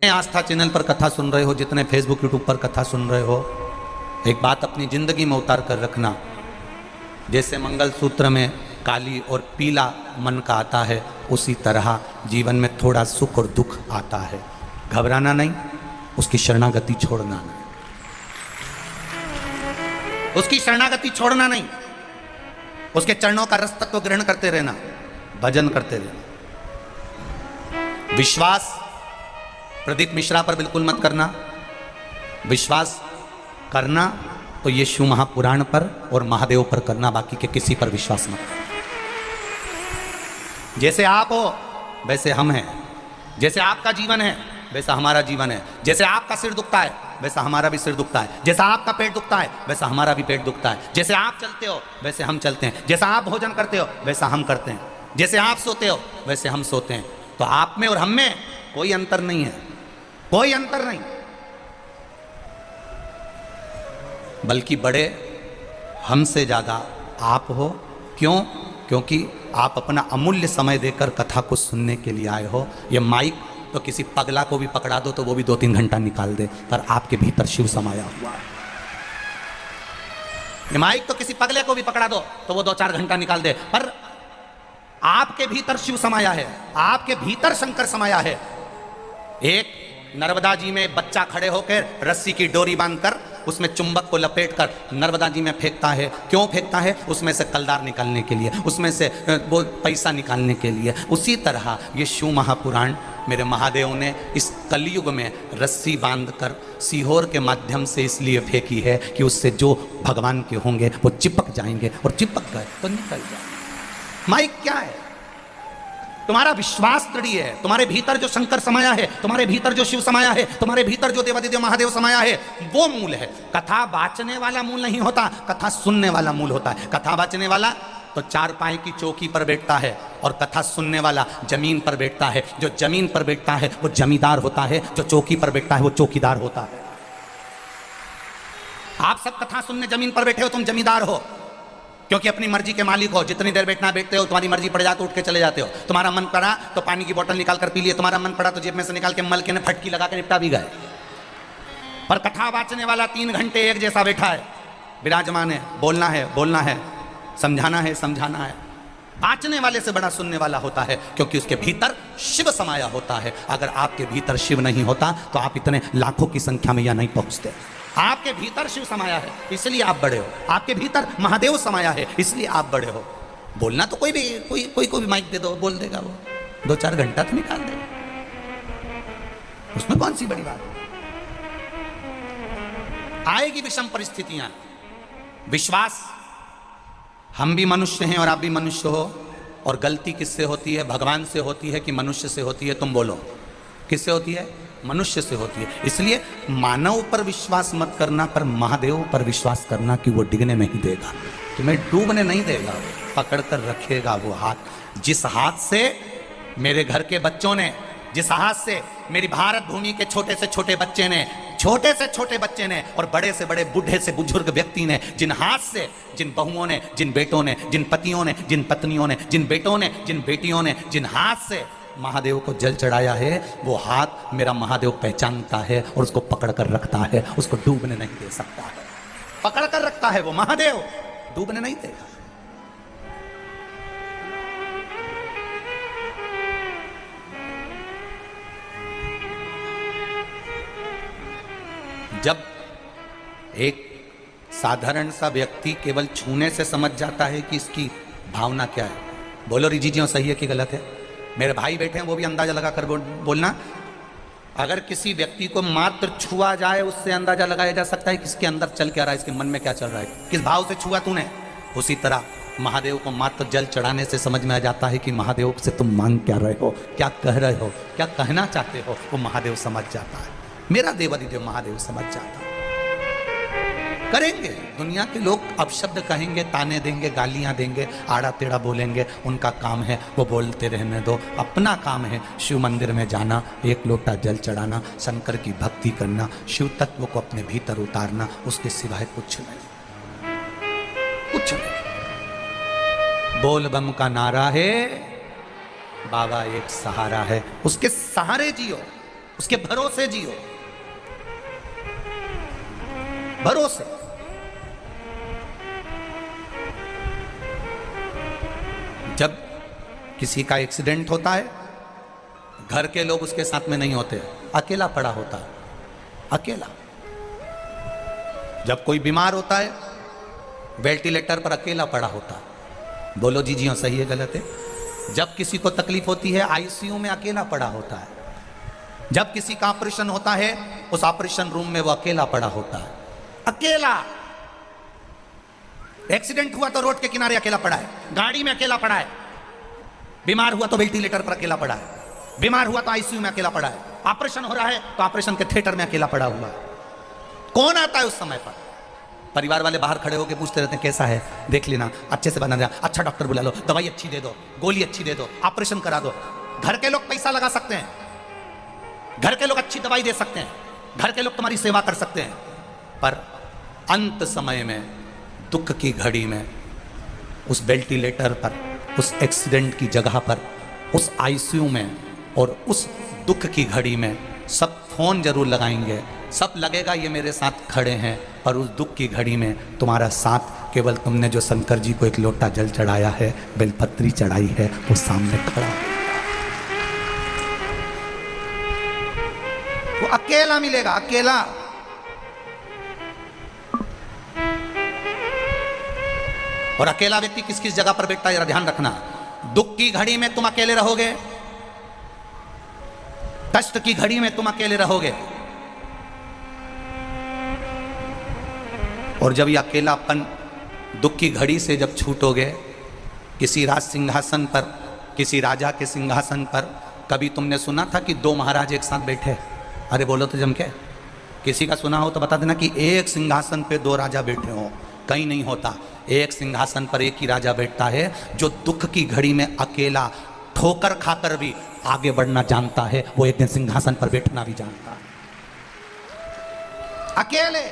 आस्था channel पर कथा सुन रहे हो, जितने फेसबुक यूट्यूब पर कथा सुन रहे हो, एक बात अपनी जिंदगी में उतार कर रखना। जैसे मंगलसूत्र में काली और पीला मन का आता है, उसी तरह जीवन में थोड़ा सुख और दुख आता है। घबराना नहीं, उसकी शरणागति छोड़ना नहीं, उसकी शरणागति छोड़ना नहीं, उसके चरणों का रस तत्व ग्रहण करते रहना, भजन करते रहना। विश्वास प्रदीप मिश्रा पर बिल्कुल मत करना। विश्वास करना तो ये शिव महापुराण पर और महादेव पर करना, बाकी के किसी पर विश्वास मत करना। जैसे आप हो वैसे हम हैं, जैसे आपका जीवन है वैसा हमारा जीवन है, जैसे आपका सिर दुखता है वैसा हमारा भी सिर दुखता है, जैसा आपका पेट दुखता है वैसा हमारा भी पेट दुखता है, जैसे आप चलते हो वैसे हम चलते हैं, जैसा आप भोजन करते हो वैसा हम करते हैं, जैसे आप सोते हो वैसे हम सोते हैं। तो आप में और हम में कोई अंतर नहीं है, कोई अंतर नहीं, बल्कि बड़े हमसे ज्यादा आप हो। क्यों? क्योंकि आप अपना अमूल्य समय देकर कथा को सुनने के लिए आए हो। ये माइक तो किसी पगला को भी पकड़ा दो तो वो भी 2-3 घंटा निकाल दे, पर आपके भीतर शिव समाया हुआ है। ये माइक तो किसी पगले को भी पकड़ा दो तो वो 2-4 घंटा निकाल दे, पर आपके भीतर शिव समाया है, आपके भीतर शंकर समाया है। एक नर्मदा जी में बच्चा खड़े होकर रस्सी की डोरी बांधकर उसमें चुंबक को लपेटकर नर्मदा जी में फेंकता है। क्यों फेंकता है? उसमें से कलदार निकालने के लिए, उसमें से वो पैसा निकालने के लिए। उसी तरह ये शिव महापुराण मेरे महादेव ने इस कलयुग में रस्सी बांधकर सीहोर के माध्यम से इसलिए फेंकी है कि उससे जो भगवान के होंगे वो चिपक जाएंगे, और चिपक गए तो निकल जाएंगे। माइक क्या है? तुम्हारा विश्वास दृढ़ है, तुम्हारे भीतर जो शंकर समाया है, तुम्हारे भीतर जो शिव समाया है, तुम्हारे भीतर जो देवादिदेव महादेव समाया है, वो मूल है। कथा बाचने वाला मूल नहीं होता, कथा सुनने वाला मूल होता है। कथा बाचने वाला तो 4 पाए की चौकी पर बैठता है, और कथा सुनने वाला जमीन पर बैठता है। जो जमीन पर बैठता है वो जमींदार होता है, जो चौकी पर बैठता है वो चौकीदार होता है। आप सब कथा सुनने जमीन पर बैठे हो, तुम जमींदार हो, क्योंकि अपनी मर्जी के मालिक हो। जितनी देर बैठना बैठते हो, तुम्हारी मर्जी पड़ जाती, उठ के चले जाते हो। तुम्हारा मन पड़ा तो पानी की बोतल निकाल कर पी लिए, तुम्हारा मन पड़ा तो जेब में से निकाल के मल के फटकी लगा के निपटा भी गए। पर कथा बाचने वाला 3 घंटे एक जैसा बैठा है, विराजमान है, बोलना है बोलना है, समझाना है समझाना है। बाचने वाले से बड़ा सुनने वाला होता है, क्योंकि उसके भीतर शिव समाया होता है। अगर आपके भीतर शिव नहीं होता तो आप इतने लाखों की संख्या में यहां नहीं पहुंचते। आपके भीतर शिव समाया है, इसलिए आप बड़े हो। आपके भीतर महादेव समाया है, इसलिए आप बड़े हो। बोलना तो कोई भी माइक दे दो, बोल देगा, वो 2-4 घंटा तो निकाल देगा, उसमें कौन सी बड़ी बात। आएगी विषम परिस्थितियां, विश्वास। हम भी मनुष्य हैं और आप भी मनुष्य हो, और गलती किससे होती है? भगवान से होती है कि मनुष्य से होती है? तुम बोलो, किससे होती है? मनुष्य से होती है। इसलिए मानव पर विश्वास मत करना, पर महादेव पर विश्वास करना कि वो डिगने नहीं देगा, तुम्हें डूबने नहीं देगा, पकड़ कर रखेगा वो हाथ। जिस हाथ से मेरे घर के बच्चों ने, जिस हाथ से मेरी भारत भूमि के छोटे से छोटे बच्चे ने, छोटे से छोटे बच्चे ने, और बड़े से बड़े बूढ़े से बुजुर्ग व्यक्ति ने, जिन हाथ से, जिन बहुओं ने, जिन बेटों ने, जिन पतियों ने, जिन पत्नियों ने, जिन बेटों ने, जिन बेटियों ने, जिन हाथ से महादेव को जल चढ़ाया है, वो हाथ मेरा महादेव पहचानता है और उसको पकड़ कर रखता है, उसको डूबने नहीं दे सकता है। पकड़ कर रखता है वो महादेव, डूबने नहीं देगा। जब एक साधारण सा व्यक्ति केवल छूने से समझ जाता है कि इसकी भावना क्या है, बोलो रिजीजियों सही है कि गलत है? मेरे भाई बैठे हैं, वो भी अंदाजा लगा कर बोलना। अगर किसी व्यक्ति को मात्र छुआ जाए, उससे अंदाजा लगाया जा सकता है कि इसके अंदर चल क्या रहा है, इसके मन में क्या चल रहा है, किस भाव से छुआ तूने। उसी तरह महादेव को मात्र जल चढ़ाने से समझ में आ जाता है कि महादेव से तुम मांग क्या रहे हो, क्या कह रहे हो, क्या कहना चाहते हो, वो महादेव समझ जाता है। मेरा देवादिदेव महादेव समझ जाता है। करेंगे, दुनिया के लोग अपशब्द कहेंगे, ताने देंगे, गालियां देंगे, आड़ा टेढ़ा बोलेंगे, उनका काम है, वो बोलते रहने दो। अपना काम है शिव मंदिर में जाना, 1 लोटा जल चढ़ाना, शंकर की भक्ति करना, शिव तत्व को अपने भीतर उतारना, उसके सिवाय कुछ नहीं, कुछ नहीं। बोल बम का नारा है, बाबा एक सहारा है, उसके सहारे जियो, उसके भरोसे जियो, भरोसे। जब किसी का एक्सीडेंट होता है, घर के लोग उसके साथ में नहीं होते, अकेला पड़ा होता है, अकेला। जब कोई बीमार होता है, वेंटिलेटर पर अकेला पड़ा होता है। बोलो जी, जी हाँ, सही है गलत है? जब किसी को तकलीफ होती है, आईसीयू में अकेला पड़ा होता है। जब किसी का ऑपरेशन होता है, उस ऑपरेशन रूम में वो अकेला पड़ा होता है, अकेला। एक्सीडेंट हुआ तो रोड के किनारे अकेला पड़ा है, गाड़ी में अकेला पड़ा है। बीमार हुआ तो वेंटिलेटर पर अकेला पड़ा है, बीमार हुआ तो आईसीयू में अकेला पड़ा है। ऑपरेशन हो रहा है तो ऑपरेशन के थिएटर में अकेला पड़ा हुआ है। कौन आता है उस समय पर? परिवार वाले बाहर खड़े होकर पूछते रहते हैं, कैसा है, देख लेना, अच्छे से बना देना, अच्छा डॉक्टर बुला लो, दवाई अच्छी दे दो, गोली अच्छी दे दो, ऑपरेशन करा दो। घर के लोग पैसा लगा सकते हैं, घर के लोग अच्छी दवाई दे सकते हैं, घर के लोग तुम्हारी सेवा कर सकते हैं, पर अंत समय में, दुख की घड़ी में, उस वेंटिलेटर पर, उस एक्सीडेंट की जगह पर, उस आईसीयू में और उस दुख की घड़ी में सब फोन जरूर लगाएंगे, सब लगेगा ये मेरे साथ खड़े हैं, पर उस दुख की घड़ी में तुम्हारा साथ केवल तुमने जो शंकर जी को एक लोटा जल चढ़ाया है, बेलपत्री चढ़ाई है, वो सामने खड़ा है। वो अकेला मिलेगा, अकेला। और अकेला व्यक्ति किस किस जगह पर बैठता है, जरा ध्यान रखना। दुख की घड़ी में तुम अकेले रहोगे, कष्ट की घड़ी में तुम अकेले रहोगे, और जब ये अकेलापन दुख की घड़ी से जब छूटोगे, किसी राज सिंहासन पर, किसी राजा के सिंहासन पर, कभी तुमने सुना था कि दो महाराज एक साथ बैठे? अरे बोलो तो जम के, किसी का सुना हो तो बता देना कि एक सिंहासन पे दो राजा बैठे हो। कहीं नहीं होता, एक सिंहासन पर एक ही राजा बैठता है, जो दुख की घड़ी में अकेला ठोकर खाकर भी आगे बढ़ना जानता है, वो एक दिन सिंहासन पर बैठना भी जानता है। अकेले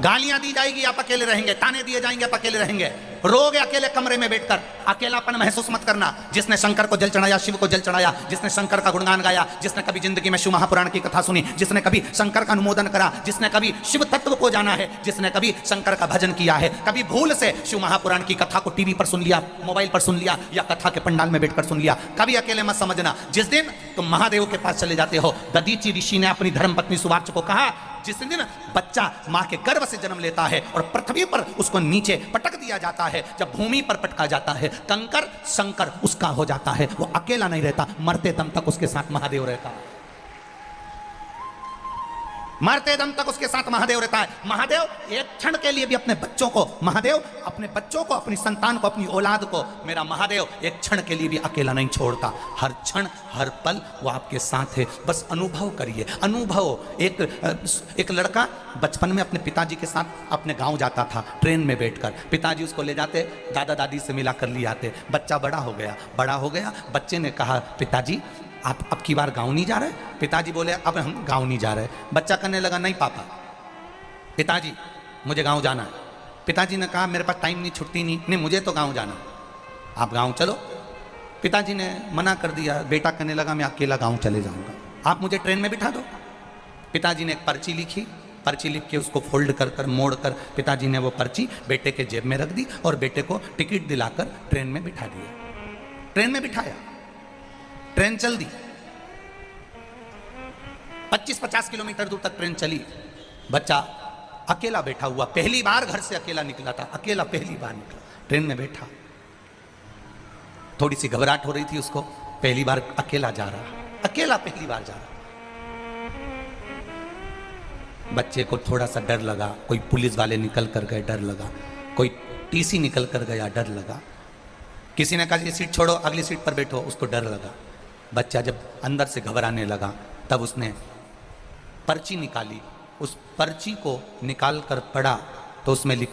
गालियां दी जाएगी, आप अकेले रहेंगे, ताने दिए जाएंगे, आप अकेले रहेंगे, रोगे अकेले कमरे में बैठकर। अकेलापन महसूस मत करना। जिसने शंकर को जल चढ़ाया, शिव को जल चढ़ाया, जिसने शंकर का गुणगान गाया, जिसने कभी जिंदगी में शिव महापुराण की कथा सुनी, जिसने कभी शंकर का अनुमोदन करा, जिसने कभी शिव तत्व को जाना है, जिसने कभी शंकर का भजन किया है, कभी भूल से शिव महापुराण की कथा को टीवी पर सुन लिया, मोबाइल पर सुन लिया, या कथा के पंडाल में बैठकर सुन लिया, कभी अकेले मत समझना। जिस दिन तुम महादेव के पास चले जाते हो, दधीचि ऋषि ने अपनी धर्मपत्नी सुवार्च को कहा, जिस दिन बच्चा मां के गर्भ से जन्म लेता है और पृथ्वी पर उसको नीचे पटक दिया जाता है, जब भूमि पर पटका जाता है, कंकर शंकर उसका हो जाता है, वो अकेला नहीं रहता, मरते दम तक उसके साथ महादेव रहता है, मरते दम तक उसके साथ महादेव रहता है। महादेव एक क्षण के लिए भी अपने बच्चों को, महादेव अपने बच्चों को, अपनी संतान को, अपनी औलाद को, मेरा महादेव एक क्षण के लिए भी अकेला नहीं छोड़ता। हर क्षण हर पल वो आपके साथ है। बस अनुभव करिए, अनुभव। एक लड़का बचपन में अपने पिताजी के साथ अपने गांव जाता था, ट्रेन में बैठकर। पिताजी उसको ले जाते, दादा दादी से मिला कर ले आते। बच्चा बड़ा हो गया। बच्चे ने कहा, पिताजी आप अब की बार गाँव नहीं जा रहे? पिताजी बोले, अब हम गाँव नहीं जा रहे। बच्चा कहने लगा, नहीं पापा, पिताजी मुझे गाँव जाना है। पिताजी ने कहा, मेरे पास टाइम नहीं, छुट्टी नहीं, मुझे तो गाँव जाना है, आप गाँव चलो। पिताजी ने मना कर दिया। बेटा कहने लगा, मैं अकेला गाँव चले जाऊँगा, आप मुझे ट्रेन में बिठा दो। पिताजी ने एक पर्ची लिखी, पर्ची लिख के उसको फोल्ड कर मोड़ कर पिताजी ने वो पर्ची बेटे के जेब में रख दी और बेटे को टिकट दिलाकर ट्रेन में बिठा दिया। ट्रेन में बिठाया, ट्रेन चल दी। 25-50 किलोमीटर दूर तक ट्रेन चली। बच्चा अकेला बैठा हुआ, पहली बार घर से अकेला निकला था, अकेला पहली बार निकला, ट्रेन में बैठा। थोड़ी सी घबराहट हो रही थी उसको, पहली बार अकेला जा रहा, अकेला पहली बार जा रहा। बच्चे को थोड़ा सा डर लगा, कोई पुलिस वाले निकल कर गए, डर लगा, कोई टीसी निकल कर गया, डर लगा। किसी ने कहा, ये सीट छोड़ो, अगली सीट पर बैठो, उसको डर लगा। बच्चा जब अंदर से घबराने लगा, तब उसने पर्ची निकाली। उस पर्ची को निकाल कर पढ़ा तो उसमें लिखा